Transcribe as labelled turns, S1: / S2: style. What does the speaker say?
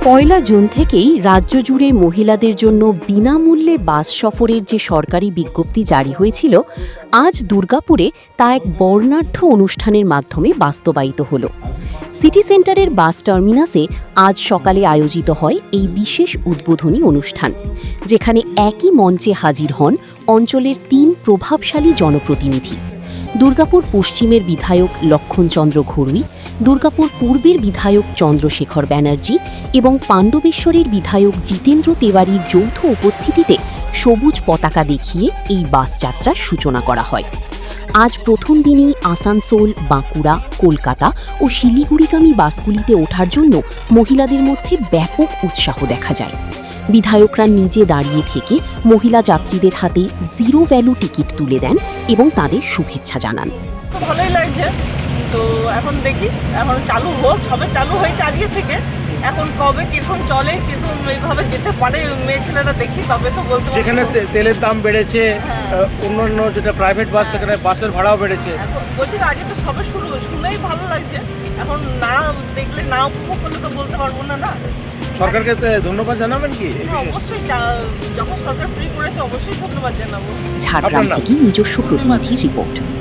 S1: পয়লা June থেকেই রাজ্য জুড়ে মহিলাদের জন্য বিনামূল্যে বাস সফরের যে সরকারি বিজ্ঞপ্তি জারি হয়েছিল, আজ দুর্গাপুরে তা এক বর্ণাঢ্য অনুষ্ঠানের মাধ্যমে বাস্তবায়িত হল। সিটি সেন্টারের বাস টার্মিনাসে আজ সকালে আয়োজিত হয় এই বিশেষ উদ্বোধনী অনুষ্ঠান, যেখানে একই মঞ্চে হাজির হন অঞ্চলের ৩ প্রভাবশালী জনপ্রতিনিধি। দুর্গাপুর পশ্চিমের বিধায়ক লক্ষণচন্দ্র ঘড়ুই, দুর্গাপুর পূর্বের বিধায়ক চন্দ্রশেখর ব্যানার্জি এবং পাণ্ডবেশ্বরের বিধায়ক জিতেন্দ্র তেওয়ারির যৌথ উপস্থিতিতে সবুজ পতাকা দেখিয়ে এই বাস যাত্রার সূচনা করা হয়। আজ প্রথম দিনেই আসানসোল, বাঁকুড়া, কলকাতা ও শিলিগুড়িগামী বাসগুলিতে ওঠার জন্য মহিলাদের মধ্যে ব্যাপক উৎসাহ দেখা যায়। বিধায়করা নিজে দাঁড়িয়ে থেকে মহিলা যাত্রীদের হাতে জিরো ভ্যালু টিকিট তুলে দেন এবং তাদের শুভেচ্ছা জানান।
S2: ভালোই লাগছে, তো এখন দেখি, এখন চালু হোক, সবে চালু হয়েছে আজকে থেকে। এখন কবে কিরকম চলে, কিরকম এইভাবে যেতে পারে মেয়ে ছেলেরা, দেখি তবে তো বলতে পারবো।
S3: যেখানে তেলের দাম বেড়েছে, অন্যান্য যেটা প্রাইভেট বাস সেখানে বাসের ভাড়াও বেড়েছে।
S2: এখন বলছি আজকে তো সবে শুনেই ভালো লাগছে, এখন না দেখলে না উপভোগ করলে তো বলতে পারবো না।
S3: সরকারকে ধন্যবাদ জানাবেন কি?
S2: অবশ্যই, যখন সরকার ফ্রি করেছে অবশ্যই ধন্যবাদ জানাবো।
S1: ঝাড়গ্রাম থেকে নিজস্ব প্রতিনিধির রিপোর্ট।